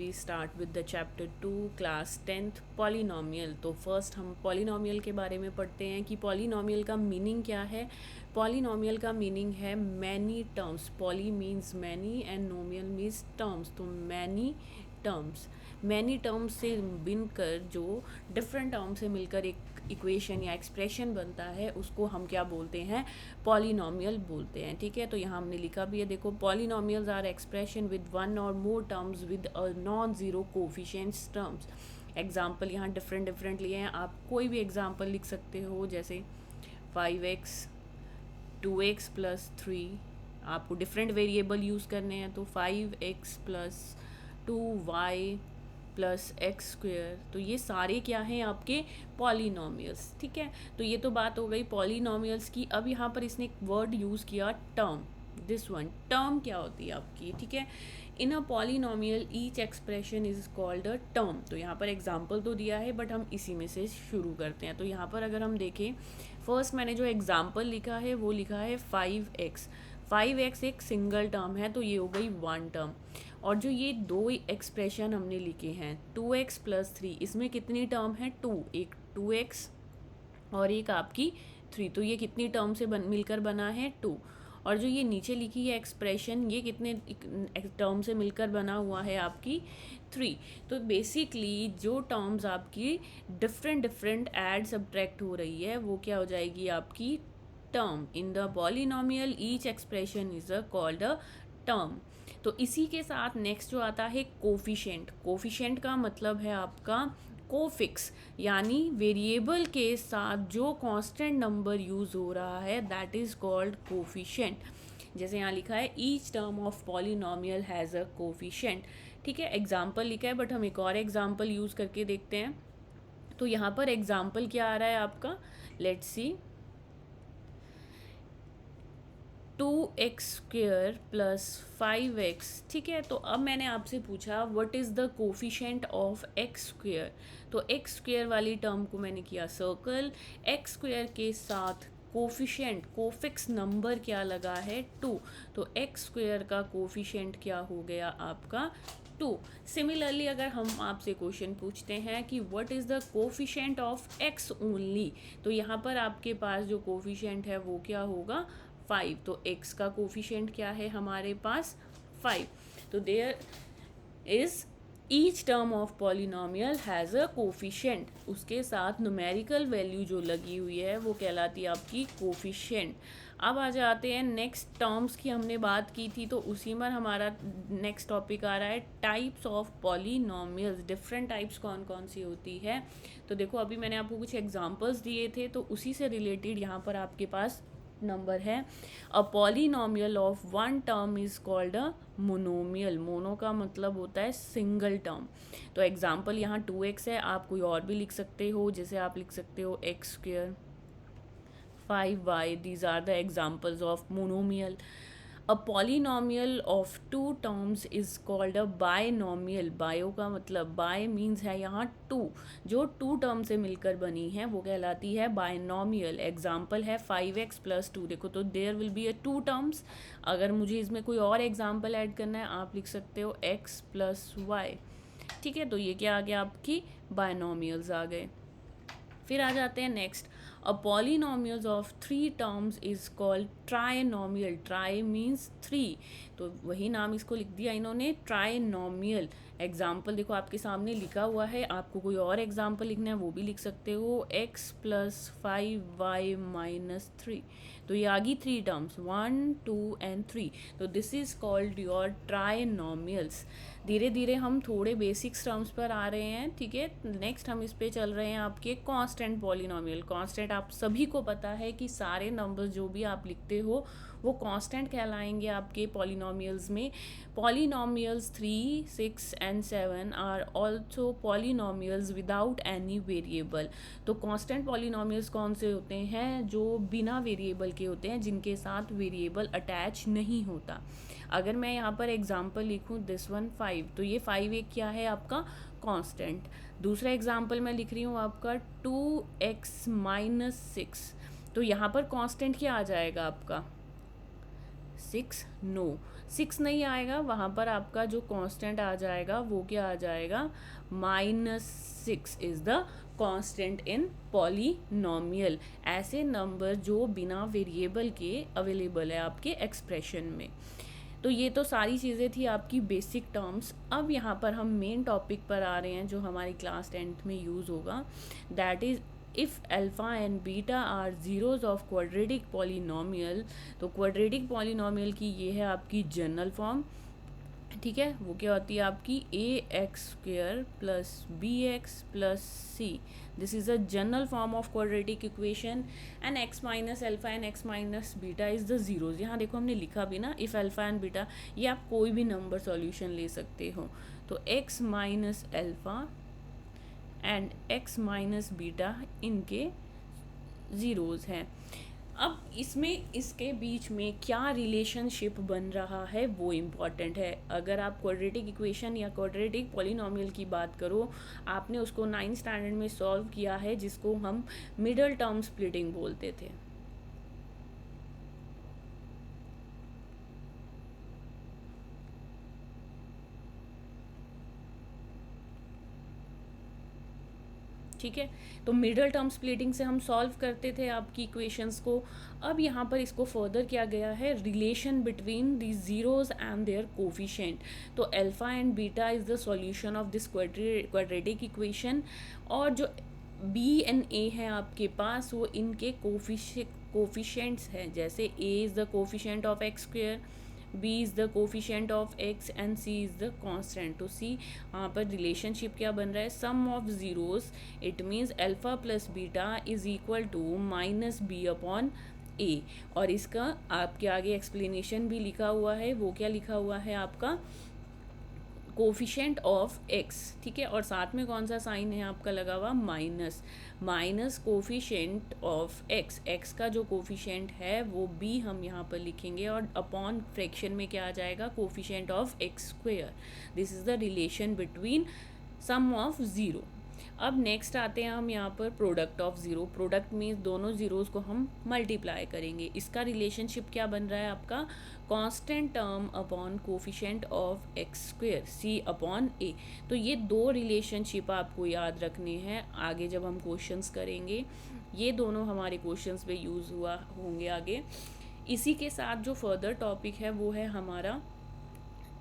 We start with the chapter 2 class 10th polynomial. तो first हम polynomial के बारे में पढ़ते हैं कि पॉलिनॉमियल का मीनिंग क्या है। पॉलिनॉमियल का मीनिंग है many terms. Poly means many and नोमियल means terms. तो मैनी टर्म्स से बनकर जो डिफरेंट टर्म से मिलकर एक इक्वेशन या एक्सप्रेशन बनता है उसको हम क्या बोलते हैं, पॉलिनॉमियल बोलते हैं। ठीक है, तो यहाँ हमने लिखा भी है, देखो, polynomials are expression with one और more terms with a non zero coefficients terms. Example यहाँ डिफरेंट डिफरेंट लिए हैं, आप कोई भी एग्जाम्पल लिख सकते हो, जैसे 5x 2x प्लस 3। आपको डिफरेंट वेरिएबल यूज़ करने हैं, तो 5x plus 2y plus x square. तो ये सारे क्या हैं, आपके पॉलिनॉमियल्स। ठीक है, तो ये तो बात हो गई पॉलिनॉमियल्स की। अब यहाँ पर इसने एक वर्ड यूज़ किया, टर्म। दिस वन टर्म क्या होती है आपकी, ठीक है। In a polynomial each expression is called a term. तो यहाँ पर एग्जाम्पल तो दिया है, बट हम इसी में से शुरू करते हैं। तो यहाँ पर अगर हम देखें, फर्स्ट मैंने जो एग्जाम्पल लिखा है वो लिखा है 5x। 5x एक सिंगल टर्म है, तो ये हो गई वन टर्म। और जो ये दो एक्सप्रेशन हमने लिखे हैं 2x प्लस 3, इसमें कितनी टर्म है, 2। एक 2x और एक आपकी 3, तो ये कितनी टर्म से मिलकर बना है, 2। और जो ये नीचे लिखी है एक्सप्रेशन, ये कितने टर्म से मिलकर बना हुआ है, आपकी 3। तो बेसिकली जो टर्म्स आपकी डिफरेंट डिफरेंट ऐड सब्ट्रैक्ट हो रही है वो क्या हो जाएगी, आपकी term. In the polynomial each expression is called a term. तो इसी के साथ नेक्स्ट जो आता है कोफिशिएंट। कोफिशिएंट का मतलब है आपका कोफिक्स, यानी वेरिएबल के साथ जो कांस्टेंट नंबर यूज़ हो रहा है, दैट इज़ कॉल्ड कोफिशिएंट। जैसे यहाँ लिखा है each term of polynomial has a coefficient. ठीक है, एग्जाम्पल लिखा है, बट हम एक और एग्जाम्पल यूज़ करके देखते हैं। तो यहाँ पर एग्जाम्पल क्या आ रहा है आपका, let's see, 2x square plus 5x। ठीक है, तो अब मैंने आपसे पूछा what is the coefficient of x square. तो x स्क्वेयर वाली टर्म को मैंने किया सर्कल, x स्क्वेयर के साथ कोफिशिएंट कोफिक्स नंबर क्या लगा है, 2। तो x स्क्वेयर का कोफिशिएंट क्या हो गया आपका, 2। सिमिलरली अगर हम आपसे क्वेश्चन पूछते हैं कि what is the coefficient of x only, तो यहाँ पर आपके पास जो कोफिशिएंट है वो क्या होगा, 5। तो x का कोफिशिएंट क्या है हमारे पास, 5। तो there is each term of polynomial has a coefficient, उसके साथ न्यूमेरिकल वैल्यू जो लगी हुई है वो कहलाती है आपकी कोफिशिएंट। अब आ जाते हैं नेक्स्ट टर्म्स की, हमने बात की थी, तो उसी में हमारा नेक्स्ट टॉपिक आ रहा है types of polynomials. Different types कौन कौन सी होती है, तो देखो अभी मैंने आपको कुछ एग्जांपल्स दिए थे, तो उसी से रिलेटेड यहाँ पर आपके पास नंबर है। अ polynomial of one term is called a monomial. Mono का मतलब होता है सिंगल टर्म। तो एग्जांपल यहाँ 2x है, आप कोई और भी लिख सकते हो, जैसे आप लिख सकते हो x square 5y। These are the examples of monomial. A polynomial of two terms is called a binomial. Bio का मतलब बाय मीन्स है यहाँ 2, जो 2 टर्म से मिलकर बनी है वो कहलाती है बायनॉमियल। एग्जाम्पल है 5x प्लस 2। देखो, तो there will be a 2 terms. अगर मुझे इसमें कोई और एग्जाम्पल ऐड करना है, आप लिख सकते हो x प्लस वाई। ठीक है, तो ये क्या आ गया, आपकी बायनॉमियल्स आ गए। फिर आ जाते हैं next, a polynomials of 3 terms is called trinomial. Try means 3, तो वही नाम इसको लिख दिया इन्होंने, ट्राइनॉमियल। एग्जाम्पल देखो आपके सामने लिखा हुआ है, आपको कोई और एग्जाम्पल लिखना है वो भी लिख सकते हो, x प्लस 5y माइनस 3। तो ये आ गई 3 टर्म्स, 1 2 एंड 3। तो दिस इज कॉल्ड योर ट्राइनॉमियल्स। धीरे धीरे हम थोड़े बेसिक्स टर्म्स पर आ रहे हैं। ठीक है, नेक्स्ट हम इस पे चल रहे हैं आपके कांस्टेंट पॉलिनॉमियल। कांस्टेंट आप सभी को पता है कि सारे नंबर्स जो भी आप लिखते हो वो कांस्टेंट कहलाएंगे आपके पॉलिनॉमियल्स में। Polynomials 3 6 and 7 are also polynomials without any variable. तो कांस्टेंट पॉलिनॉमियल्स कौन से होते हैं, जो बिना वेरिएबल के होते हैं, जिनके साथ वेरिएबल अटैच नहीं होता। अगर मैं यहाँ पर एग्जाम्पल लिखूँ दिस वन 5, तो ये 5 एक क्या है आपका कांस्टेंट। दूसरा एग्जाम्पल मैं लिख रही हूँ आपका 2x माइनस 6, तो यहाँ पर कांस्टेंट क्या आ जाएगा आपका 6 नो, 6 नहीं आएगा, वहाँ पर आपका जो कांस्टेंट आ जाएगा वो क्या आ जाएगा, -6 is the constant in polynomial. ऐसे नंबर जो बिना वेरिएबल के अवेलेबल है आपके एक्सप्रेशन में। तो ये तो सारी चीज़ें थी आपकी बेसिक टर्म्स। अब यहाँ पर हम मेन टॉपिक पर आ रहे हैं जो हमारी क्लास 10th में यूज़ होगा, that is if alpha and beta are zeros of quadratic polynomial. तो क्वाड्रेटिक पॉलीनोमियल की ये है आपकी जनरल फॉर्म, ठीक है। वो क्या होती है आपकी ax² plus bx plus c। This is a general form of quadratic equation and x minus alpha and x minus beta is the zeros. यहाँ देखो हमने लिखा भी ना, इफ़ अल्फा एंड बीटा, ये आप कोई भी नंबर सॉल्यूशन ले सकते हो। तो x minus alpha and x minus beta इनके ज़ीरोज़ हैं। अब इसमें इसके बीच में क्या रिलेशनशिप बन रहा है वो इम्पॉर्टेंट है। अगर आप क्वाड्रेटिक इक्वेशन या क्वाड्रेटिक पॉलिनोमियल की बात करो, आपने उसको 9th स्टैंडर्ड में सॉल्व किया है, जिसको हम मिडल टर्म स्प्लिटिंग बोलते थे। ठीक है, तो मिडल टर्म स्प्लिटिंग से हम सॉल्व करते थे आपकी इक्वेशंस को। अब यहाँ पर इसको फर्दर किया गया है, relation between the zeros and their coefficient. तो alpha and beta is the solution of this quadratic equation, और जो बी एंड ए है आपके पास वो इनके कोफिशिएंट्स हैं। जैसे A is the coefficient of x², b is the coefficient of x and c is the constant। तो c यहाँ पर रिलेशनशिप क्या बन रहा है, sum of zeros, it means alpha plus beta is equal to minus B upon a। और इसका आपके आगे एक्सप्लेनेशन भी लिखा हुआ है। वो क्या लिखा हुआ है आपका, कोफिशेंट ऑफ x, ठीक है, और साथ में कौन सा साइन है आपका लगा हुआ, माइनस कोफिशेंट ऑफ x का जो कोफिशेंट है वो b हम यहाँ पर लिखेंगे, और अपॉन फ्रैक्शन में क्या आ जाएगा, coefficient of x²। This is the relation between sum of zero. अब नेक्स्ट आते हैं हम यहाँ पर product of zero. Product means दोनों ज़ीरोज़ को हम मल्टीप्लाई करेंगे। इसका रिलेशनशिप क्या बन रहा है आपका, constant term upon coefficient of x² c upon a। तो ये दो रिलेशनशिप आपको याद रखने हैं आगे जब हम क्वेश्चंस करेंगे। ये दोनों हमारे क्वेश्चंस में यूज़ हुआ होंगे आगे। इसी के साथ जो फर्दर टॉपिक है वो है हमारा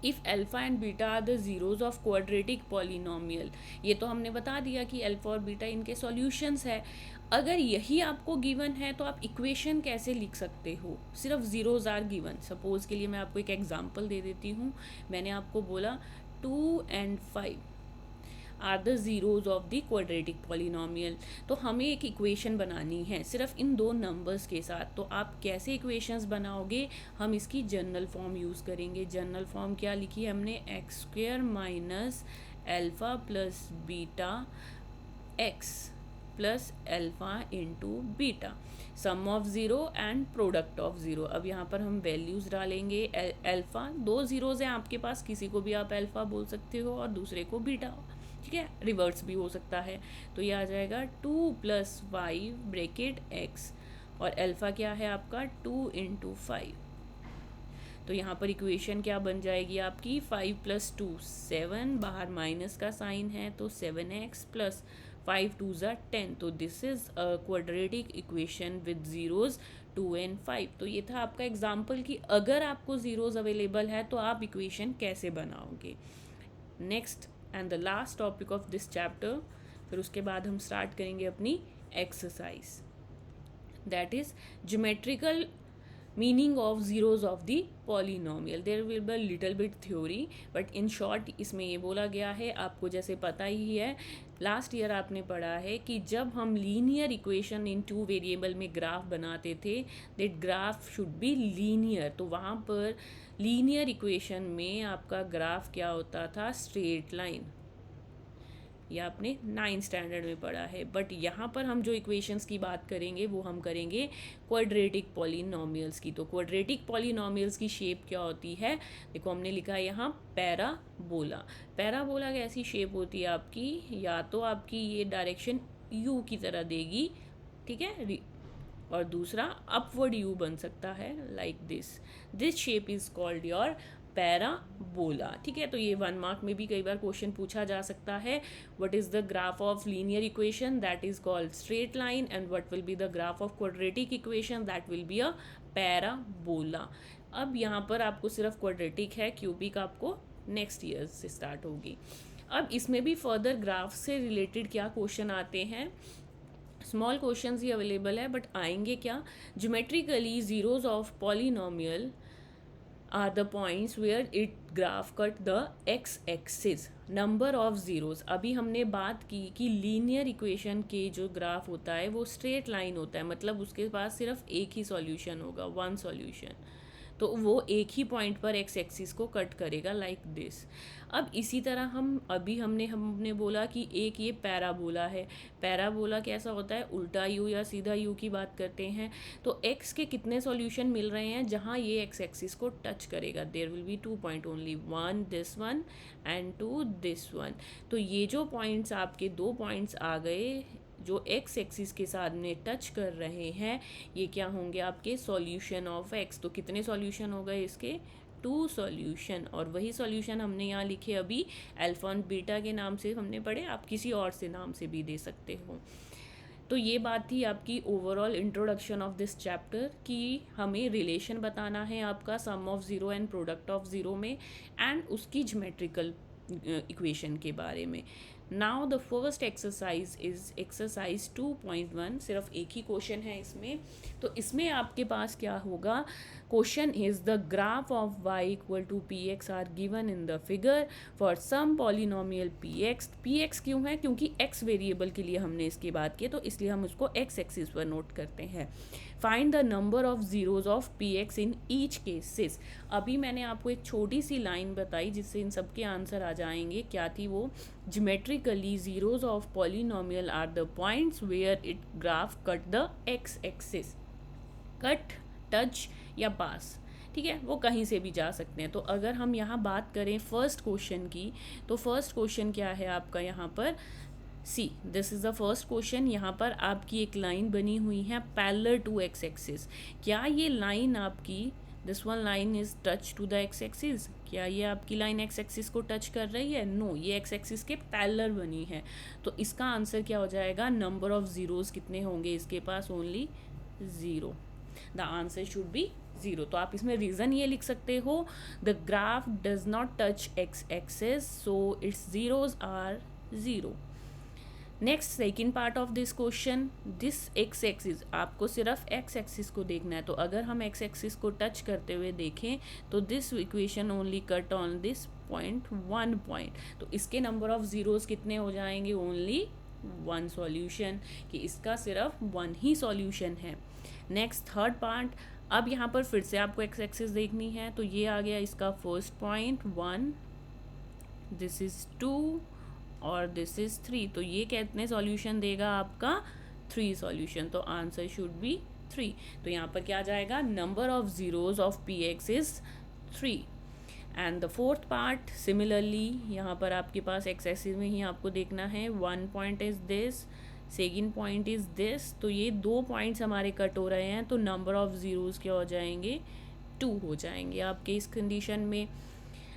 if alpha and beta are the zeros of quadratic polynomial. ये तो हमने बता दिया कि अल्फ़ा और बीटा इनके सॉल्यूशंस है। अगर यही आपको गिवन है तो आप इक्वेशन कैसे लिख सकते हो, सिर्फ ज़ीरोज़ आर गिवन। सपोज़ के लिए मैं आपको एक एग्जांपल दे देती हूँ। मैंने आपको बोला 2 and 5 are the zeros of the quadratic polynomial. तो हमें एक इक्वेशन बनानी है सिर्फ इन दो नंबर्स के साथ। तो आप कैसे इक्वेशंस बनाओगे, हम इसकी जनरल फॉर्म यूज़ करेंगे। जनरल फॉर्म क्या लिखी है हमने, x² minus alpha plus beta x plus alpha into beta, sum of zero and product of zero. अब यहाँ पर हम वैल्यूज़ डालेंगे। अल्फ़ा, दो ज़ीरोज़ हैं आपके पास, किसी को भी आप अल्फ़ा बोल सकते हो और दूसरे को बीटा, ठीक है, रिवर्स भी हो सकता है। तो ये आ जाएगा 2 + 5 ब्रैकेट x, और अल्फ़ा क्या है आपका 2 × 5। तो यहाँ पर इक्वेशन क्या बन जाएगी आपकी, 5 + 2 7, बाहर माइनस का साइन है तो 7x + 5 2 = 10। तो this is a quadratic equation with zeros 2 and 5। तो ये था आपका एग्जाम्पल कि अगर आपको ज़ीरोज़ अवेलेबल है तो आप इक्वेशन कैसे बनाओगे। Next and the last topic of this chapter, फिर उसके बाद हम स्टार्ट करेंगे अपनी exercise, that is geometrical meaning of zeros of the polynomial. There will be little bit theory, but in short इसमें ये बोला गया है, आपको जैसे पता ही है लास्ट ईयर आपने पढ़ा है कि जब हम लीनियर इक्वेशन इन 2 वेरिएबल में ग्राफ बनाते थे, that graph should be linear. तो वहाँ पर लीनियर इक्वेशन में आपका ग्राफ क्या होता था, स्ट्रेट लाइन। यह आपने 9th स्टैंडर्ड में पढ़ा है। बट यहाँ पर हम जो इक्वेशंस की बात करेंगे वो हम करेंगे क्वाड्रेटिक पॉलिनोमियल्स की। तो क्वाड्रेटिक पॉलिनोमियल्स की शेप क्या होती है, देखो हमने लिखा है यहाँ पैराबोला। पैराबोला कैसी शेप होती है आपकी, या तो आपकी ये डायरेक्शन यू की तरह देगी, ठीक है, और दूसरा अपवर्ड यू बन सकता है like this shape is called your parabola. ठीक है, तो ये 1 मार्क में भी कई बार क्वेश्चन पूछा जा सकता है। What is the graph of linear equation, that is called straight line, and what will be the graph of quadratic equation, that will be a parabola. अब यहाँ पर आपको सिर्फ क्वाड्रेटिक है, क्यूबिक आपको नेक्स्ट ईयर से स्टार्ट होगी। अब इसमें भी फर्दर ग्राफ से रिलेटेड क्या क्वेश्चन आते हैं, स्मॉल क्वेश्चन ही अवेलेबल है, बट आएंगे क्या, geometrically zeros of polynomial are the points where it graph cut the x axis, number of zeros। अभी हमने बात की कि लीनियर इक्वेशन के जो ग्राफ होता है वो स्ट्रेट लाइन होता है, मतलब उसके पास सिर्फ एक ही सॉल्यूशन होगा, वन सॉल्यूशन, तो वो एक ही पॉइंट पर एक्स एक्सिस को कट करेगा लाइक दिस। अब इसी तरह हमने बोला कि एक ये पैराबोला है। पैराबोला कैसा होता है, उल्टा यू या सीधा यू की बात करते हैं। तो एक्स के कितने सॉल्यूशन मिल रहे हैं जहाँ ये एक्स एक्सिस को टच करेगा, there will be 2 point only, 1 this one and 2 this one. तो ये जो पॉइंट्स आपके 2 पॉइंट्स आ गए जो एक्स एक्सिस के साथ में टच कर रहे हैं, ये क्या होंगे आपके सॉल्यूशन ऑफ एक्स। तो कितने सॉल्यूशन हो गए इसके, 2 सॉल्यूशन। और वही सॉल्यूशन हमने यहाँ लिखे अभी अल्फा और बीटा के नाम से हमने पढ़े, आप किसी और से नाम से भी दे सकते हो। तो ये बात थी आपकी overall introduction of this chapter कि हमें रिलेशन बताना है आपका sum of zero and product of zero में, एंड उसकी ज्योमेट्रिकल इक्वेशन के बारे में। Now the first exercise is exercise 2.1, सिर्फ एक ही क्वेश्चन है इसमें। तो इसमें आपके पास क्या होगा, question is the graph of y equal to P X are given in the figure for some polynomial P X क्यों है, क्योंकि x वेरिएबल के लिए हमने इसकी बात की, तो इसलिए हम उसको x एक्सिस पर नोट करते हैं। Find the number of zeros of P x in each cases. अभी मैंने आपको एक छोटी सी लाइन बताई जिससे इन सब के आंसर आ जाएंगे, क्या थी वो, geometrically zeros of polynomial are the points where it graph cut the X axis. Cut, touch या पास, ठीक है, वो कहीं से भी जा सकते हैं। तो अगर हम यहाँ बात करें फर्स्ट क्वेश्चन की, तो फर्स्ट क्वेश्चन क्या है आपका यहाँ पर, see this is the first question. यहाँ पर आपकी एक लाइन बनी हुई है पैरेलल टू एक्स एक्सिस। क्या ये लाइन आपकी, this one line is touch to the X axis, क्या ये आपकी लाइन एक्स एक्सिस को टच कर रही है, नो, ये एक्स एक्सिस के पैरेलल बनी है। तो इसका आंसर क्या हो जाएगा, नंबर ऑफ जीरोज कितने होंगे इसके पास, only 0। The answer should be 0। तो आप इसमें रीज़न ये लिख सकते हो, the graph does not touch X axis so its zeros are 0। Next second part of this question, this X axis, आपको सिर्फ एक्स एक्सिस को देखना है। तो अगर हम एक्स एक्सिस को टच करते हुए देखें तो this equation only cut on this point 1 point. तो इसके नंबर ऑफ जीरोज कितने हो जाएंगे, ओनली 1 सॉल्यूशन, कि इसका सिर्फ 1 ही सॉल्यूशन है। नेक्स्ट थर्ड पार्ट, अब यहाँ पर फिर से आपको एक्स एक्सिस देखनी है। तो ये आ गया इसका फर्स्ट पॉइंट 1, दिस इज 2 और दिस इज 3। तो ये कितने सॉल्यूशन देगा आपका, 3 सॉल्यूशन। तो आंसर शुड बी 3। तो यहाँ पर क्या आ जाएगा, number of zeros of P x is 3। And the fourth part similarly यहाँ पर आपके पास एक्स एक्सिस में ही आपको देखना है, 1 point is this, second point is this. तो ये 2 पॉइंट्स हमारे कट हो रहे हैं, तो नंबर ऑफ जीरोज क्या हो जाएंगे, 2 हो जाएंगे आपके इस कंडीशन में।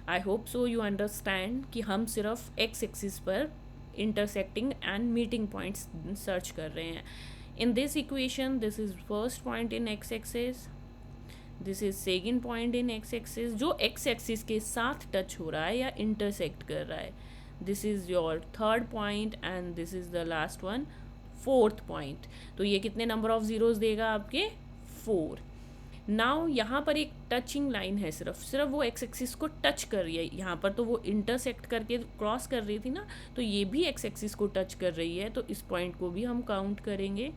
I hope so you understand कि हम सिर्फ एक्स एक्सिस पर intersecting and meeting points search कर रहे हैं। In this equation this is first point in x axis, this is second point in x axis जो एक्स एक्सिस के साथ टच हो रहा है या इंटरसेक्ट कर रहा है। This is your third point and this is the last one, fourth point. तो ये कितने नंबर ऑफ जीरोज देगा आपके, 4। नाउ यहाँ पर एक टचिंग लाइन है, सिर्फ वो एक्स एक्सिस को टच कर रही है। यहाँ पर तो वो इंटरसेक्ट करके क्रॉस कर रही थी ना, तो ये भी एक्स एक्सिस को टच कर रही है। तो इस पॉइंट को भी हम काउंट करेंगे,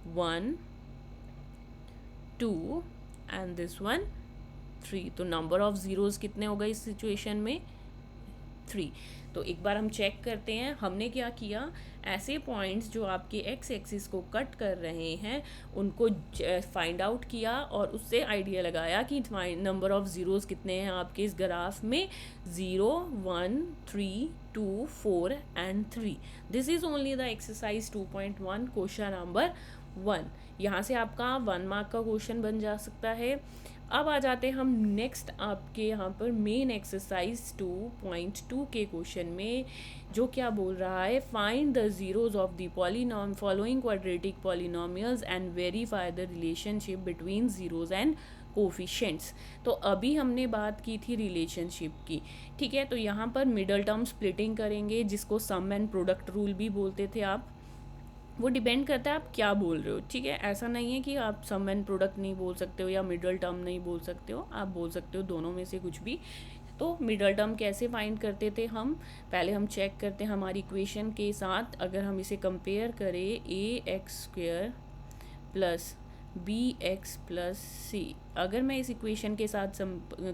1 2 एंड दिस वन 3। तो नंबर ऑफ जीरोज कितने हो गए इस सिचुएशन में, 3। तो एक बार हम चेक करते हैं हमने क्या किया, ऐसे पॉइंट्स जो आपके एक्स एक्सिस को कट कर रहे हैं उनको फाइंड आउट किया और उससे आइडिया लगाया कि नंबर ऑफ जीरोज कितने हैं आपके इस ग्राफ में, 0 1 3 2 4 and 3। This is only the exercise 2.1 question number 1। यहाँ से आपका 1 मार्क का क्वेश्चन बन जा सकता है। अब आ जाते हैं हम नेक्स्ट आपके यहाँ पर मेन एक्सरसाइज 2.2 के क्वेश्चन में, जो क्या बोल रहा है, find the zeros of the polynom following quadratic polynomials and verify the relationship between zeros and coefficients. तो अभी हमने बात की थी रिलेशनशिप की, ठीक है। तो यहाँ पर मिडल टर्म स्प्लिटिंग करेंगे, जिसको सम एंड प्रोडक्ट रूल भी बोलते थे आप। वो डिपेंड करता है आप क्या बोल रहे हो, ठीक है। ऐसा नहीं है कि आप सम एंड प्रोडक्ट नहीं बोल सकते हो या मिडल टर्म नहीं बोल सकते हो, आप बोल सकते हो दोनों में से कुछ भी। तो मिडल टर्म कैसे फाइंड करते थे हम, पहले हम चेक करते हैं हमारी इक्वेशन के साथ। अगर हम इसे कंपेयर करें, A X square plus B X plus C, अगर मैं इस इक्वेशन के साथ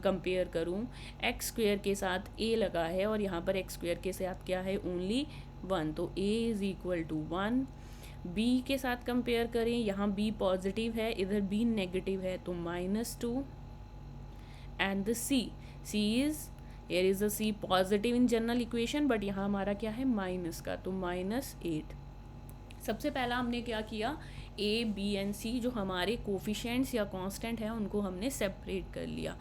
कंपेयर करूं, एक्स स्क्वेयर के साथ ए लगा है और यहाँ पर एक्स स्क्वेयर के साथ क्या है, ओनली 1, तो a is equal to 1। B के साथ कंपेयर करें, यहाँ बी पॉजिटिव है, इधर बी नेगेटिव है, तो -2। And the C is, here is the C positive in general equation, but यहाँ हमारा क्या है, माइनस का, तो -8। सबसे पहला हमने क्या किया, ए बी एंड सी जो हमारे कोफिशेंट्स या कांस्टेंट हैं उनको हमने सेपरेट कर लिया।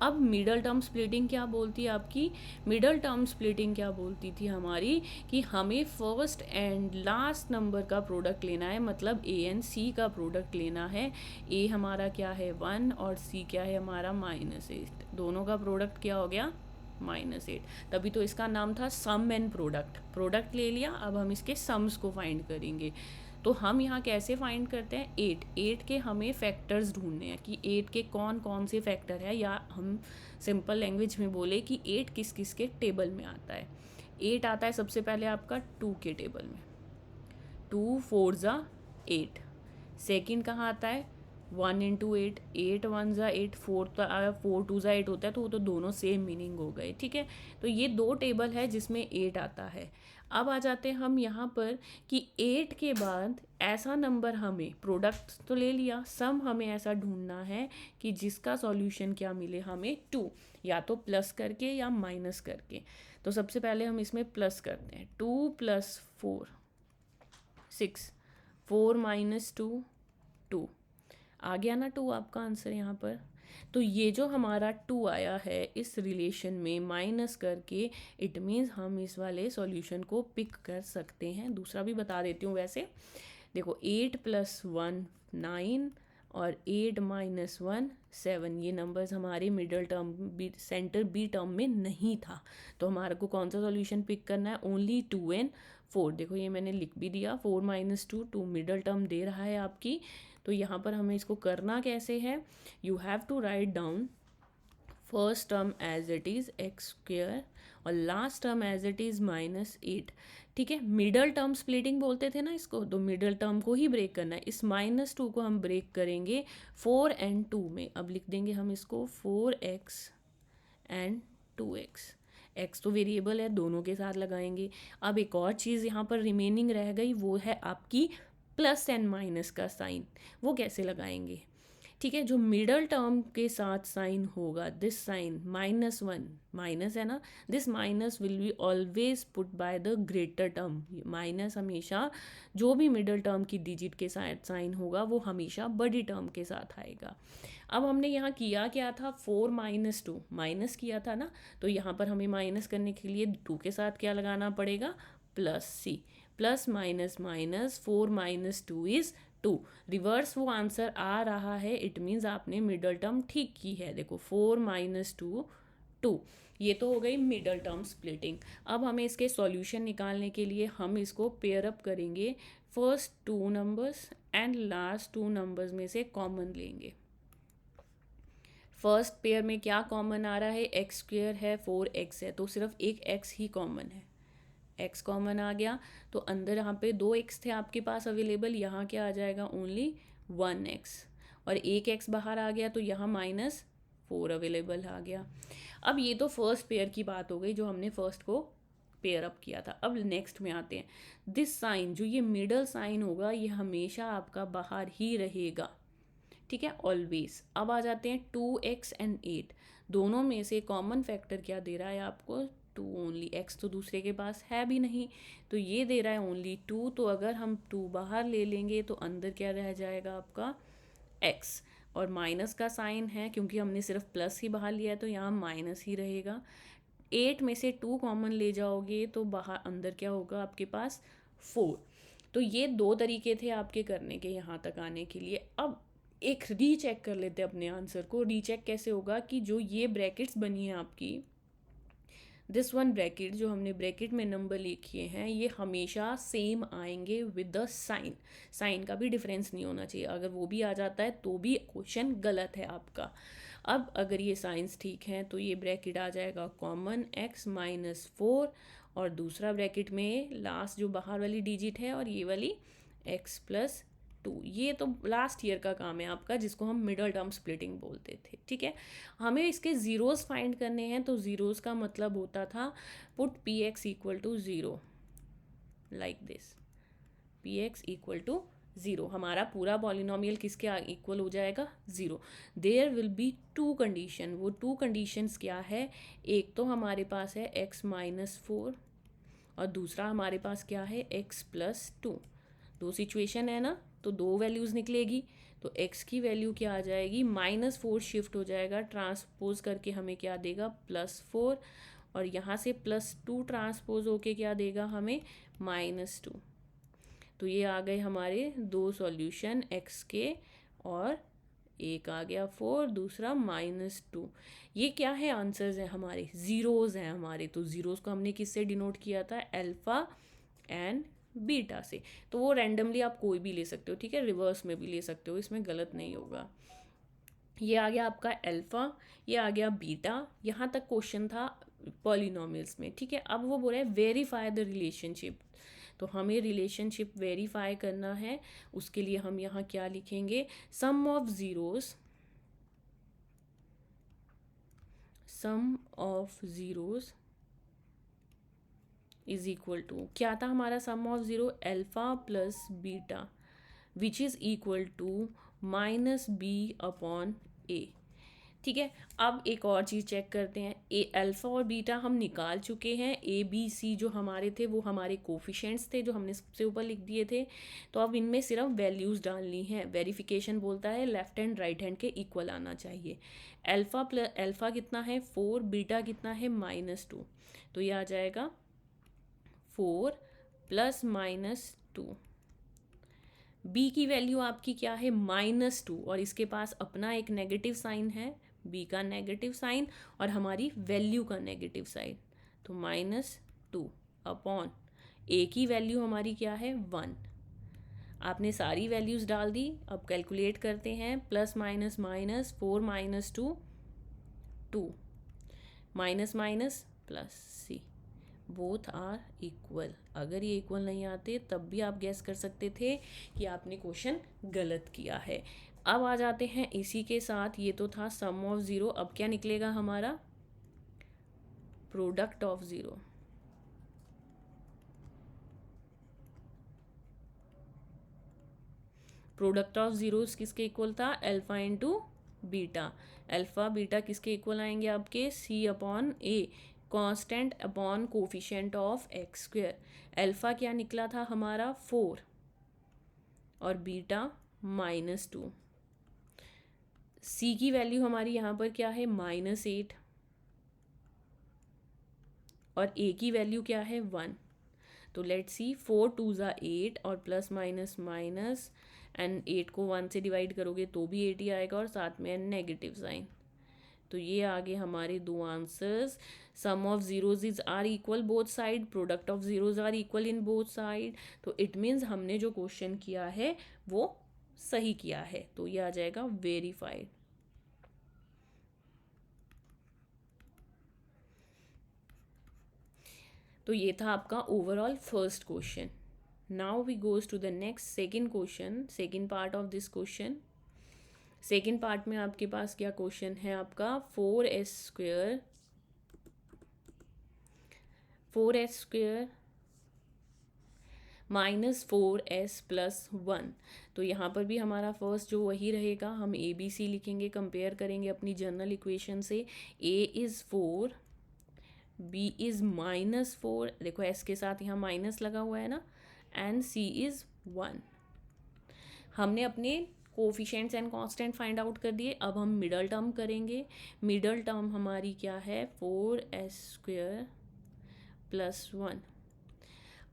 अब मिडल टर्म स्प्लिटिंग क्या बोलती है आपकी, मिडल टर्म स्प्लिटिंग क्या बोलती थी हमारी, कि हमें फर्स्ट एंड लास्ट नंबर का प्रोडक्ट लेना है, मतलब ए एंड सी का प्रोडक्ट लेना है। ए हमारा क्या है 1 और सी क्या है हमारा -8, दोनों का प्रोडक्ट क्या हो गया -8। तभी तो इसका नाम था सम एंड प्रोडक्ट। प्रोडक्ट ले लिया, अब हम इसके सम्स को फाइंड करेंगे। तो हम यहाँ कैसे फाइंड करते हैं, 8 के हमें फैक्टर्स ढूंढने हैं कि 8 के कौन कौन से फैक्टर है, या हम सिंपल लैंग्वेज में बोले कि 8 किस किस के टेबल में आता है। 8 आता है सबसे पहले आपका 2 के टेबल में, 2 4 ज़ा 8। सेकेंड कहाँ आता है, 1 इंटू 8, 8 1 ज़ा 8, 4 2 ज़ा 8 होता है, तो वो तो दोनों सेम मीनिंग हो गए, ठीक है। तो ये 2 टेबल है जिसमें 8 आता है। अब आ जाते हैं हम यहाँ पर कि 8 के बाद ऐसा नंबर, हमें प्रोडक्ट तो ले लिया, सम हमें ऐसा ढूंढना है कि जिसका सॉल्यूशन क्या मिले हमें 2, या तो प्लस करके या माइनस करके। तो सबसे पहले हम इसमें प्लस करते हैं, 2 + 4 6, 4 - 2 2, आ गया ना 2 आपका आंसर यहाँ पर। तो ये जो हमारा 2 आया है इस रिलेशन में माइनस करके, इट मीन्स हम इस वाले सॉल्यूशन को पिक कर सकते हैं। दूसरा भी बता देती हूँ वैसे, देखो 8 + 1 9 और 8 - 1 7, ये नंबर्स हमारे middle term B center B term में नहीं था। तो हमारे को कौन सा सॉल्यूशन पिक करना है, ओनली 2 एंड 4। देखो ये मैंने लिख भी दिया, 4 - 2 2 मिडल टर्म दे रहा है आपकी। तो यहाँ पर हमें इसको करना कैसे है, you have to write down first term as it is X square और last term as it is -8, ठीक है। मिडल टर्म स्प्लिटिंग बोलते थे ना इसको, तो मिडल टर्म को ही ब्रेक करना है। इस -2 को हम ब्रेक करेंगे 4 और 2 में। अब लिख देंगे हम इसको 4x एंड 2x। x तो वेरिएबल है, दोनों के साथ लगाएंगे। अब एक और चीज़ यहाँ पर रिमेनिंग रह गई, वो है आपकी प्लस एंड माइनस का साइन। वो कैसे लगाएंगे, ठीक है। जो मिडल टर्म के साथ साइन होगा, दिस साइन -1 माइनस है ना, this minus will be always put by the greater term. Minus हमेशा जो भी मिडल टर्म की डिजिट के साथ साइन होगा वो हमेशा बड़ी टर्म के साथ आएगा। अब हमने यहाँ किया क्या था, 4 - 2 माइनस किया था ना, तो यहाँ पर हमें माइनस करने के लिए 2 के साथ क्या लगाना पड़ेगा, +c, plus minus minus 4 - 2 is 2। Reverse वो आंसर आ रहा है, इट मीन्स आपने मिडल टर्म ठीक की है। देखो 4 - 2 2, ये तो हो गई मिडल टर्म स्प्लिटिंग। अब हमें इसके सॉल्यूशन निकालने के लिए हम इसको पेयर अप करेंगे, first 2 numbers and last 2 numbers में से कॉमन लेंगे। फर्स्ट पेयर में क्या कॉमन आ रहा है, एक्स स्क्वेयर है, 4x है, तो सिर्फ एक x ही कॉमन है, x कॉमन आ गया। तो अंदर यहाँ पे 2x थे आपके पास अवेलेबल, यहाँ क्या आ जाएगा, ओनली 1x, और एक x बाहर आ गया, तो यहाँ -4 अवेलेबल आ गया। अब ये तो फर्स्ट पेयर की बात हो गई जो हमने फर्स्ट को पेयर अप किया था। अब नेक्स्ट में आते हैं, दिस साइन, जो ये मिडल साइन होगा ये हमेशा आपका बाहर ही रहेगा, ठीक है, ऑलवेज। अब आ जाते हैं 2x एंड 8, दोनों में से कॉमन फैक्टर क्या दे रहा है आपको, 2 ओनली, x तो दूसरे के पास है भी नहीं, तो ये दे रहा है ओनली 2, तो अगर हम 2 बाहर ले लेंगे तो अंदर क्या रह जाएगा आपका x, और माइनस का साइन है क्योंकि हमने सिर्फ प्लस ही बाहर लिया है तो यहाँ माइनस ही रहेगा। 8 में से 2 कॉमन ले जाओगे तो बाहर अंदर क्या होगा आपके पास 4। तो ये 2 तरीके थे आपके करने के यहाँ तक आने के लिए। अब एक रीचेक कर लेते हैं अपने आंसर को। रीचेक कैसे होगा कि जो ये ब्रैकेट्स बनी है आपकी, दिस वन ब्रैकेट, जो हमने ब्रैकेट में नंबर लिखे हैं ये हमेशा सेम आएंगे विद द साइन, साइन का भी डिफरेंस नहीं होना चाहिए। अगर वो भी आ जाता है तो भी क्वेश्चन गलत है आपका। अब अगर ये साइंस ठीक हैं तो ये ब्रैकेट आ जाएगा कॉमन x-4, और दूसरा ब्रैकेट में लास्ट जो बाहर वाली डिजिट है और ये वाली x+2। ये तो लास्ट ईयर का काम है आपका, जिसको हम मिडल टर्म स्प्लिटिंग बोलते थे, ठीक है। हमें इसके ज़ीरोज़ फाइंड करने हैं, तो ज़ीरोज़ का मतलब होता था put px equal to 0 like this, px equal to 0। हमारा पूरा पॉलिनोमियल किसके इक्वल हो जाएगा 0। There will be 2 condition. वो 2 कंडीशंस क्या है, एक तो हमारे पास है x-4 और दूसरा हमारे पास क्या है x+2। 2 सिचुएशन है ना, तो 2 वैल्यूज़ निकलेगी। तो x की वैल्यू क्या आ जाएगी, -4 शिफ्ट हो जाएगा, ट्रांसपोज करके हमें क्या देगा +4, और यहाँ से +2 ट्रांसपोज होके क्या देगा हमें -2। तो ये आ गए हमारे 2 सॉल्यूशन x के, और एक आ गया 4, दूसरा -2। ये क्या है, आंसर्स हैं हमारे, ज़ीरोज़ हैं हमारे। तो ज़ीरोज़ को हमने किससे डिनोट किया था, अल्फ़ा एंड बीटा से। तो वो रैंडमली आप कोई भी ले सकते हो, ठीक है, रिवर्स में भी ले सकते हो, इसमें गलत नहीं होगा। ये आ गया आपका अल्फ़ा, ये आ गया बीटा। यहाँ तक क्वेश्चन था पॉलिनोमियल्स में, ठीक है। अब वो बोल रहे हैं वेरीफाई द रिलेशनशिप, तो हमें रिलेशनशिप वेरीफाई करना है। उसके लिए हम यहाँ क्या लिखेंगे, sum of zeros, sum of zeros is equal to, क्या था हमारा sum of zero, alpha plus beta, which is equal to -b/a, ठीक है। अब एक और चीज़ चेक करते हैं, ए अल्फ़ा और बीटा हम निकाल चुके हैं, ए बी सी जो हमारे थे वो हमारे कोफिशेंट्स थे जो हमने सबसे ऊपर लिख दिए थे। तो अब इनमें सिर्फ वैल्यूज़ डालनी है। वेरिफिकेशन बोलता है लेफ्ट हैंड राइट हैंड के इक्वल आना चाहिए। अल्फ़ा कितना है 4, बीटा कितना है -2, तो ये आ जाएगा 4 + -2। बी की वैल्यू आपकी क्या है -2, और इसके पास अपना एक नेगेटिव साइन है, बी का नेगेटिव साइन और हमारी वैल्यू का नेगेटिव साइन, तो -2 अपॉन ए की वैल्यू हमारी क्या है 1। आपने सारी वैल्यूज़ डाल दी। अब कैलकुलेट करते हैं, plus minus minus, 4 - 2 2, minus minus plus, see both are equal. अगर ये इक्वल नहीं आते तब भी आप गैस कर सकते थे कि आपने क्वेश्चन गलत किया है। अब आ जाते हैं इसी के साथ, ये तो था सम ऑफ ज़ीरो, अब क्या निकलेगा हमारा product of zero. Product of zeros किसके इक्वल था, alpha into beta. Alpha beta किसके इक्वल आएंगे आपके, c/a, constant upon coefficient of x square. Alpha क्या निकला था हमारा 4 और बीटा -2। c की वैल्यू हमारी यहाँ पर क्या है -8, और a की वैल्यू क्या है 1। तो लेट्स सी, 4 2 ज़ा 8 और प्लस माइनस माइनस, एंड 8 को 1 से डिवाइड करोगे तो भी 8 ही आएगा, और साथ में नेगेटिव साइन। तो ये आगे हमारे दो answers. Sum of zeros is are equal both side, product of zeros are equal in both side. तो इट मीन्स हमने जो क्वेश्चन किया है वो सही किया है, तो ये आ जाएगा वेरीफाइड। तो ये था आपका overall first question. Now we goes to the next second question, second part of this question. Second part में आपके पास क्या क्वेश्चन है आपका, 4s स्क्वेयर -4s + 1। तो यहाँ पर भी हमारा फर्स्ट जो वही रहेगा, हम ए बी सी लिखेंगे, कंपेयर करेंगे अपनी जनरल इक्वेशन से। a इज़ 4 B इज़ -4, देखो S के साथ यहाँ माइनस लगा हुआ है ना, एंड C इज़ 1। हमने अपने coefficients and constant find out कर दिए। अब हम मिडल टर्म करेंगे। मिडल टर्म हमारी क्या है, 4s² + 1।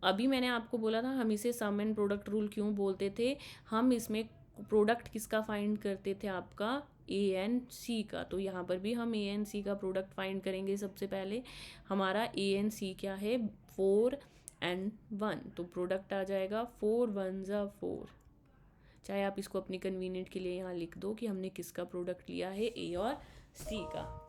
अभी मैंने आपको बोला था हम इसे सम एंड प्रोडक्ट रूल क्यों बोलते थे, हम इसमें प्रोडक्ट किसका फाइंड करते थे, आपका ए एन सी का। तो यहाँ पर भी हम ए एन सी का प्रोडक्ट फाइंड करेंगे। सबसे पहले हमारा ए एन सी क्या है, 4 and 1, तो प्रोडक्ट आ जाएगा 4 1 ज़ा 4। चाहे आप इसको अपनी कन्वीनियंट के लिए यहाँ लिख दो कि हमने किसका प्रोडक्ट लिया है, ए और सी का।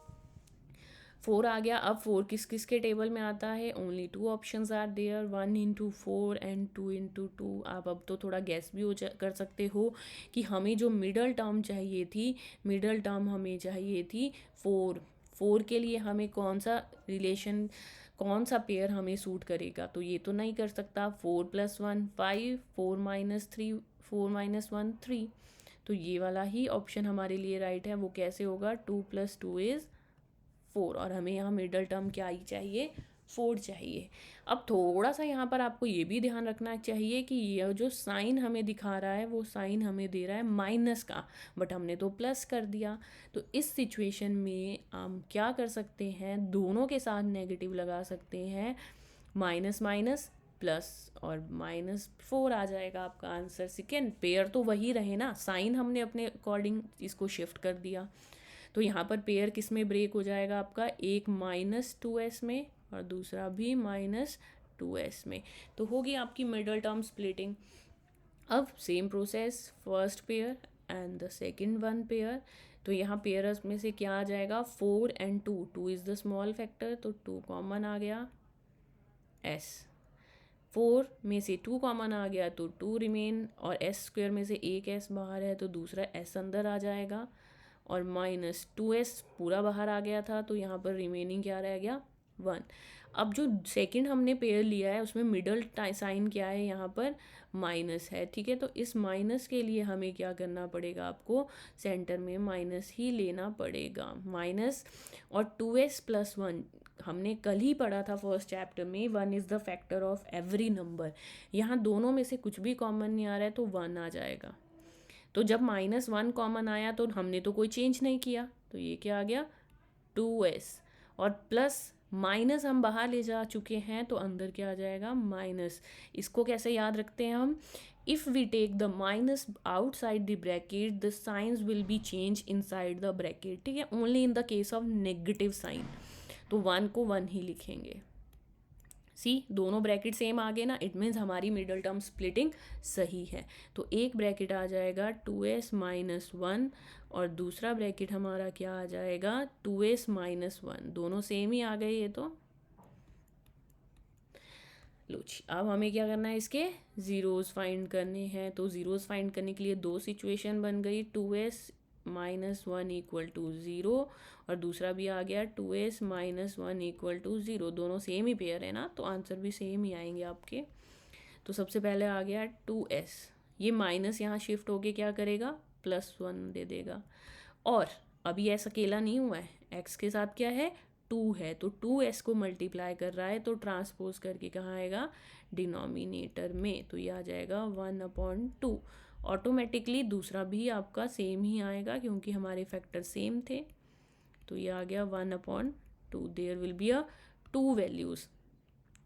4 आ गया। अब 4 किस किस के टेबल में आता है, only 2 options are there, 1 × 4 and 2 × 2। आप अब तो थोड़ा गैस भी कर सकते हो कि हमें जो मिडल टर्म चाहिए थी, मिडल टर्म हमें चाहिए थी 4। 4 के लिए हमें कौन सा रिलेशन, कौन सा पेयर हमें सूट करेगा, तो ये तो नहीं कर सकता। 4 + 1 5, 4 - 3 4 - 1 3, तो ये वाला ही ऑप्शन हमारे लिए राइट है। वो कैसे होगा, 2 + 2 इज़ 4, और हमें यहाँ मिडल टर्म क्या ही चाहिए, 4 चाहिए। अब थोड़ा सा यहाँ पर आपको ये भी ध्यान रखना चाहिए कि यह जो साइन हमें दिखा रहा है, वो साइन हमें दे रहा है माइनस का, बट हमने तो प्लस कर दिया। तो इस सिचुएशन में हम क्या कर सकते हैं, दोनों के साथ नेगेटिव लगा सकते हैं, माइनस माइनस प्लस, और -4 आ जाएगा आपका आंसर। सेकेंड पेयर तो वही रहे ना, साइन हमने अपने अकॉर्डिंग इसको शिफ्ट कर दिया। तो यहाँ पर पेयर किस में ब्रेक हो जाएगा आपका, एक -2s में और दूसरा भी -2s में, तो होगी आपकी मिडल टर्म स्प्लिटिंग। अब same process, first pair and the second one pair. तो यहाँ पेयर्स में से क्या आ जाएगा, 4 and 2, 2 is the small factor, तो 2 कॉमन आ गया, s। 4 में से 2 कॉमन आ गया तो 2 रिमेन, और s² में से एक s बाहर है तो दूसरा s अंदर आ जाएगा, और -2s पूरा बाहर आ गया था, तो यहाँ पर रिमेनिंग क्या रह गया, 1। अब जो सेकंड हमने पेयर लिया है उसमें मिडल साइन क्या है, यहाँ पर माइनस है, ठीक है। तो इस माइनस के लिए हमें क्या करना पड़ेगा, आपको सेंटर में माइनस ही लेना पड़ेगा, माइनस। और 2s + 1 हमने कल ही पढ़ा था फर्स्ट चैप्टर में, 1 is the factor of every number. यहाँ दोनों में से कुछ भी कॉमन नहीं आ रहा है तो 1 आ जाएगा। तो जब -1 कॉमन आया तो हमने तो कोई चेंज नहीं किया, तो ये क्या आ गया, 2s, और प्लस माइनस हम बाहर ले जा चुके हैं तो अंदर क्या आ जाएगा, माइनस। इसको कैसे याद रखते हैं हम, if we take the minus outside the bracket the signs will be change inside the bracket, ठीक है, only in the case of negative sign. तो 1 को 1 ही लिखेंगे। सी, दोनों ब्रैकेट सेम आ गए ना, इट मीन्स हमारी मिडल टर्म स्प्लिटिंग सही है। तो एक ब्रैकेट आ जाएगा 2s - 1, और दूसरा ब्रैकेट हमारा क्या आ जाएगा, 2s - 1, दोनों सेम ही आ गए ये तो। लो जी, अब हमें क्या करना है, इसके ज़ीरोज़ फाइंड करने हैं। तो ज़ीरोज़ फाइंड करने के लिए दो सिचुएशन बन गई, 2s - 1 = 0, और दूसरा भी आ गया 2s - 1 = 0। दोनों सेम ही पेयर है ना, तो आंसर भी सेम ही आएंगे आपके। तो सबसे पहले आ गया 2s, ये माइनस यहाँ शिफ्ट होके क्या करेगा, +1 दे देगा। और अभी s अकेला नहीं हुआ है, x के साथ क्या है, 2 है, तो 2s को मल्टीप्लाई कर रहा है, तो ट्रांसपोज करके कहाँ आएगा, डिनोमिनेटर में, तो ये आ जाएगा 1/2। ऑटोमेटिकली दूसरा भी आपका सेम ही आएगा क्योंकि हमारे फैक्टर सेम थे, तो ये आ गया 1/2। There will be a 2 values,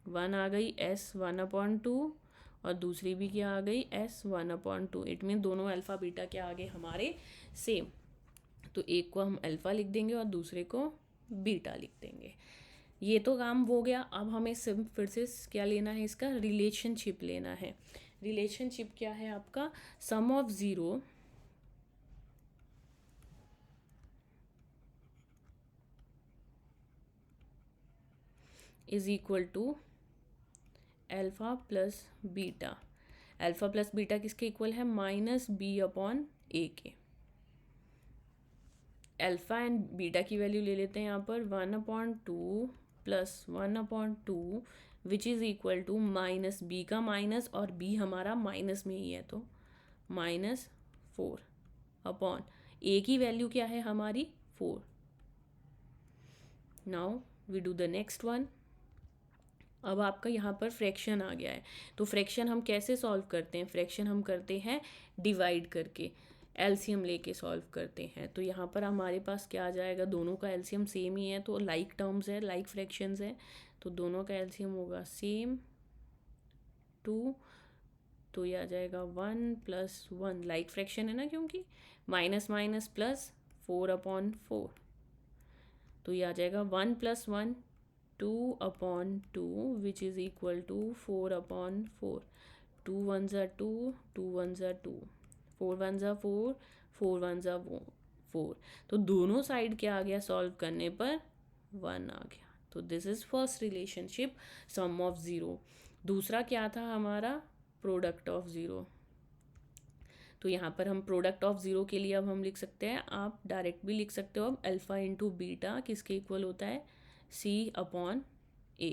1 आ गई s 1/2, और दूसरी भी क्या आ गई, s 1/2। इट मीन दोनों अल्फ़ा बीटा क्या आ गए हमारे, सेम। तो एक को हम अल्फ़ा लिख देंगे और दूसरे को बीटा लिख देंगे। ये तो काम हो गया। अब हमें सिर्फ फिर से क्या लेना है, इसका रिलेशनशिप लेना है। रिलेशनशिप क्या है आपका, sum of zero is equal to alpha plus beta. Alpha plus beta किसके इक्वल है, -b/a के। अल्फ़ा एंड बीटा की वैल्यू ले लेते हैं यहाँ पर, 1/2 + 1/2 which is equal to -b का माइनस, और b हमारा माइनस में ही है तो -4/a की वैल्यू क्या है हमारी, 4। Now we do the next one. अब आपका यहाँ पर फ्रैक्शन आ गया है, तो फ्रैक्शन हम कैसे सॉल्व करते हैं? फ्रैक्शन हम करते हैं डिवाइड करके, एलसीएम लेके सॉल्व करते हैं। तो यहाँ पर हमारे पास क्या आ जाएगा, दोनों का एलसीएम सेम ही है, तो लाइक टर्म्स है, लाइक फ्रैक्शंस है, तो दोनों का एलसीएम होगा सेम 2, तो ये आ जाएगा 1 + 1, लाइक फ्रैक्शन है ना, क्योंकि माइनस माइनस प्लस 4/4, तो ये आ जाएगा 1 + 1 2/2 which is equal to 4/4। 2 1s are 2, 2 1s are 2, 4 1s are 4, 4 1s are 4, तो दोनों साइड क्या आ गया सॉल्व करने पर 1 आ गया। तो this is first relationship, sum of zero. दूसरा क्या था हमारा, प्रोडक्ट ऑफ ज़ीरो। तो यहाँ पर हम प्रोडक्ट ऑफ ज़ीरो के लिए अब हम लिख सकते हैं, आप डायरेक्ट भी लिख सकते हो, अब अल्फ़ा इंटू बीटा किसके इक्वल होता है, C/A।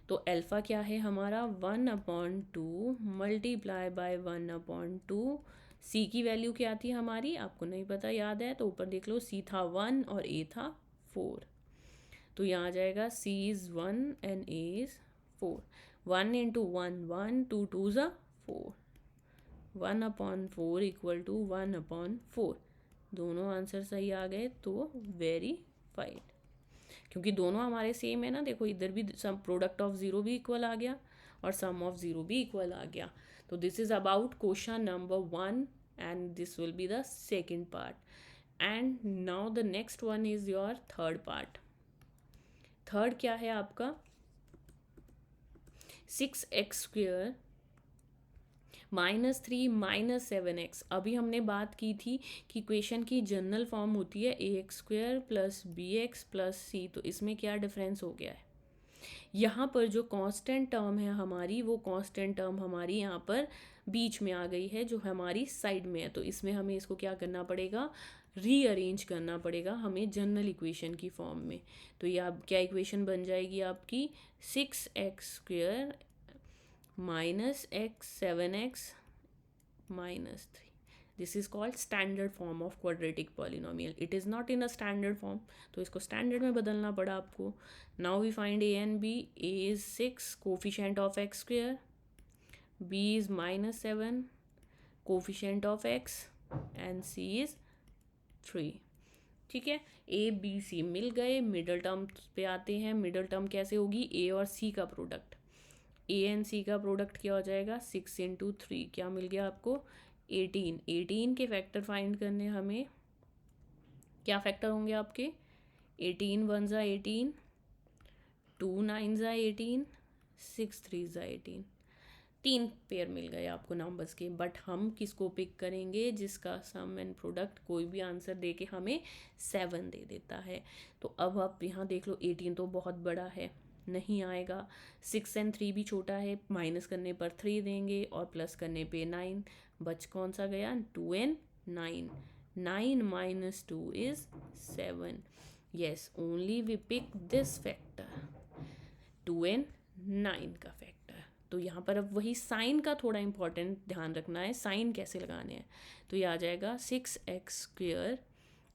तो अल्फ़ा क्या है हमारा 1/2 मल्टीप्लाई बाय 1/2। सी की वैल्यू क्या थी हमारी, आपको नहीं पता, याद है तो ऊपर देख लो, सी था 1 और ए था 4, तो यहाँ आ जाएगा C is 1 and A is 4। 1 × 1 1, 2 2s are 4, 1/4 equal to 1/4। दोनों आंसर सही आ गए, तो वेरीफाइड, क्योंकि दोनों हमारे सेम है ना। देखो इधर भी सम प्रोडक्ट ऑफ ज़ीरो भी इक्वल आ गया और सम ऑफ ज़ीरो भी इक्वल आ गया। तो this is about question number 1 and this will be the second part. And now the next one is your third part. Third क्या है आपका, 6x² -3 -7x। अभी हमने बात की थी कि इक्वेशन की जनरल फॉर्म होती है ax² + bx + c, तो इसमें क्या डिफरेंस हो गया है, यहाँ पर जो कांस्टेंट टर्म है हमारी, वो कांस्टेंट टर्म हमारी यहाँ पर बीच में आ गई है, जो हमारी साइड में है। तो इसमें हमें इसको क्या करना पड़ेगा, रीअरेंज करना पड़ेगा हमें जनरल इक्वेशन की फॉर्म में। तो ये आप क्या इक्वेशन बन जाएगी आपकी, 6x² -x 7x -3। This is called standard form of quadratic polynomial. It is not in a standard form, तो इसको स्टैंडर्ड में बदलना पड़ा आपको। Now we find a and b। a is 6, coefficient of x², b is -7, coefficient of x, and c is 3। ठीक है, a b c मिल गए, middle term पे आते हैं। मिडल टर्म कैसे होगी, a और c का प्रोडक्ट, a एंड c का प्रोडक्ट क्या हो जाएगा, 6 × 3, क्या मिल गया आपको, 18। 18 के फैक्टर फाइंड करने हमें, क्या फैक्टर होंगे आपके, 18 1s are 18, 2 9s are 18, 6 3s are 18। 3 pair मिल गए आपको नंबर्स के, बट हम किसको पिक करेंगे, जिसका सम एंड प्रोडक्ट कोई भी आंसर दे के हमें 7 दे देता है। तो अब आप यहाँ देख लो, 18 तो बहुत बड़ा है, नहीं आएगा। 6 and 3 भी छोटा है, माइनस करने पर 3 देंगे और प्लस करने पे 9, बच कौन सा गया, 2 and 9। 9 - 2 is 7। yes, only we pick this factor, 2 and 9 का फैक्टर। तो यहाँ पर अब वही साइन का थोड़ा इंपॉर्टेंट ध्यान रखना है, साइन कैसे लगाने हैं। तो ये आ जाएगा 6x²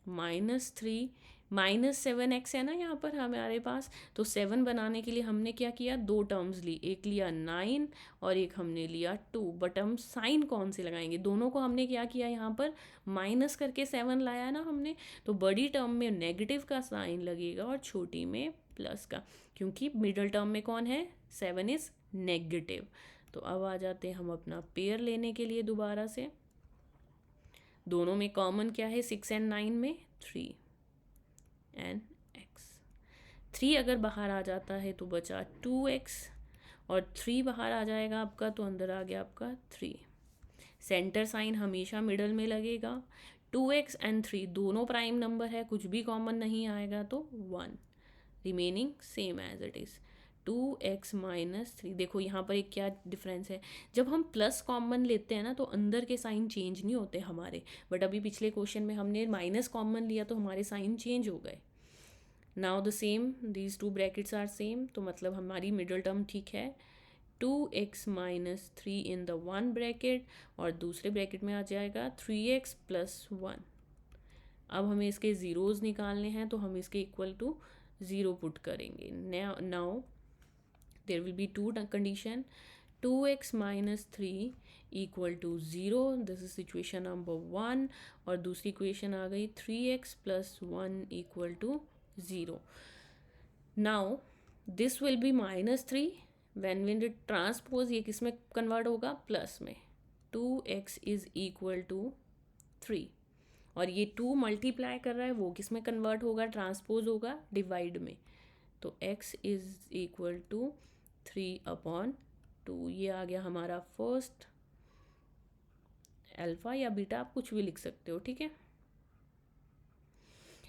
-3 -7x है ना यहाँ पर हमारे पास। तो 7 बनाने के लिए हमने क्या किया, 2 टर्म्स ली, एक लिया 9 और एक हमने लिया 2, बट हम साइन कौन से लगाएंगे, दोनों को हमने क्या किया, यहाँ पर माइनस करके 7 लाया ना हमने। तो बड़ी टर्म में नेगेटिव का साइन लगेगा और छोटी में प्लस का, क्योंकि मिडल टर्म में कौन है, 7 इज नेगेटिव। तो अब आ जाते हैं हम अपना पेयर लेने के लिए दोबारा से। दोनों में कॉमन क्या है, 6 and 9 में 3 and x। 3 अगर बाहर आ जाता है तो बचा 2x, और 3 बाहर आ जाएगा आपका तो अंदर आ गया आपका 3। सेंटर साइन हमेशा मिडल में लगेगा। 2x and 3 दोनों प्राइम नंबर है, कुछ भी कॉमन नहीं आएगा तो 1, remaining same as it is. 2x - 3, देखो यहाँ पर एक क्या डिफरेंस है, जब हम प्लस कॉमन लेते हैं ना तो अंदर के साइन चेंज नहीं होते हमारे, बट अभी पिछले क्वेश्चन में हमने माइनस कॉमन लिया तो हमारे साइन चेंज हो गए। Now the same, these 2 brackets are same, तो मतलब हमारी मिडल टर्म ठीक है। 2x - 3 इन द 1 ब्रैकेट, और दूसरे ब्रैकेट में आ जाएगा 3x + 1। अब हमें इसके ज़ीरोज़ निकालने हैं, तो हम इसके इक्वल टू ज़ीरो पुट करेंगे. Now there will be two condition. 2x minus 3 equal to zero. This is situation number 1. और दूसरी इक्वेशन आ गई 3x plus 1 equal to zero. Now this will be minus 3. When it transpose ये किस में convert होगा? Plus में. 2x is equal to 3. और ये 2 मल्टीप्लाई कर रहा है, वो किस में कन्वर्ट होगा? ट्रांसपोज होगा डिवाइड में. तो x इज इक्वल टू 3/2. ये आ गया हमारा फर्स्ट. अल्फा या बीटा आप कुछ भी लिख सकते हो, ठीक है.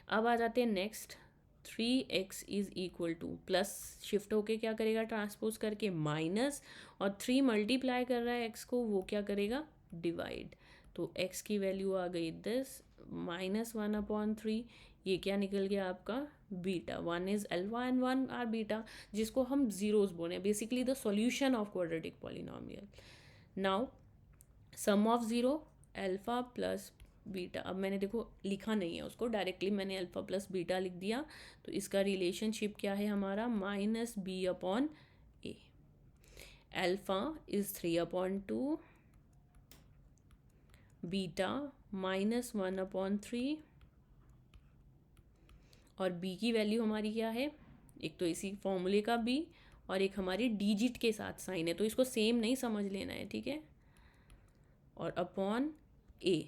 अब आ जाते हैं next. 3x is equal two plus shift होके क्या करेगा? ट्रांसपोज करके माइनस. और 3 मल्टीप्लाई कर रहा है x को, वो क्या करेगा? डिवाइड. तो x की वैल्यू आ गई दिस -1/3. ये क्या निकल गया आपका? Beta. 1 is alpha and 1 are beta, जिसको हम जीरोस बोले. Basically the solution of quadratic polynomial. Now sum of zero alpha plus beta. अब मैंने देखो लिखा नहीं है उसको, डायरेक्टली मैंने अल्फा प्लस बीटा लिख दिया. तो इसका रिलेशनशिप क्या है हमारा? -b/a. Alpha is 3/2. बीटा -1/3. और b की वैल्यू हमारी क्या है? एक तो इसी फॉर्मूले का b और एक हमारी डिजिट के साथ साइन है, तो इसको सेम नहीं समझ लेना है, ठीक है. और upon a.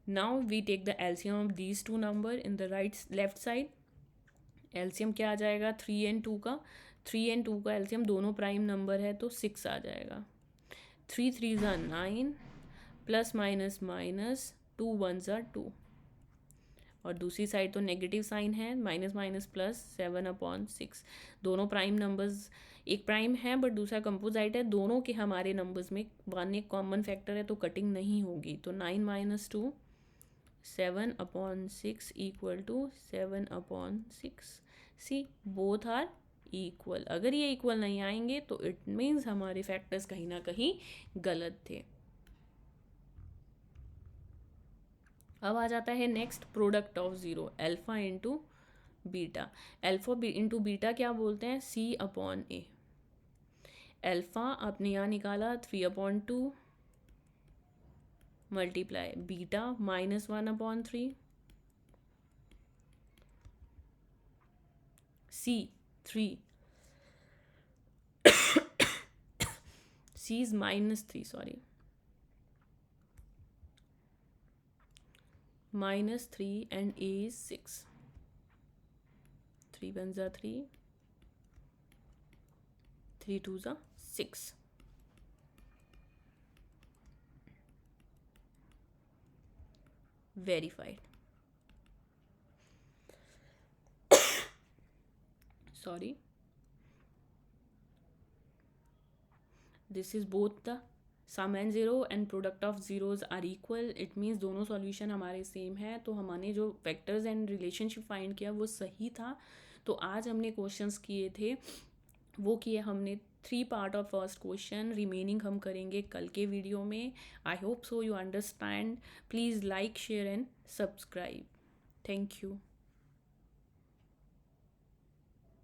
Now we take the LCM of these two number in the left side. LCM क्या आ जाएगा? 3 and 2 का. 3 and 2 का एलसीएम दोनों प्राइम नंबर है तो 6 आ जाएगा. 3 3s are 9 plus minus minus 2 1s are 2. और दूसरी साइड तो नेगेटिव साइन है, माइनस माइनस प्लस 7/6. दोनों प्राइम नंबर्स, एक प्राइम है बट दूसरा कंपोजाइट है. दोनों के हमारे नंबर्स में 1 एक कॉमन फैक्टर है तो कटिंग नहीं होगी. तो 9 - 2 7/6 equal to 7/6. See both are equal. अगर ये इक्वल नहीं आएंगे तो इट मीन्स हमारे फैक्टर्स कहीं ना कहीं गलत थे. अब आ जाता है next product of zero. Alpha into beta. Alpha into beta क्या बोलते हैं? C/A. अल्फा आपने यहाँ निकाला 3/2 multiply beta -1/3. C 3 is -3, sorry, -3 and A is 6. 3 1s are 3, 3 2s are 6. Verified. Sorry. This is both the sum and zero and product of zeros are equal. It means दोनों solution हमारे same है. तो हमने जो vectors and relationship find किया वो सही था. तो आज हमने क्वेश्चंस किए थे, वो किए हमने 3 part of first question. Remaining हम करेंगे कल के वीडियो में. I hope so you understand. Please like share and subscribe. Thank you.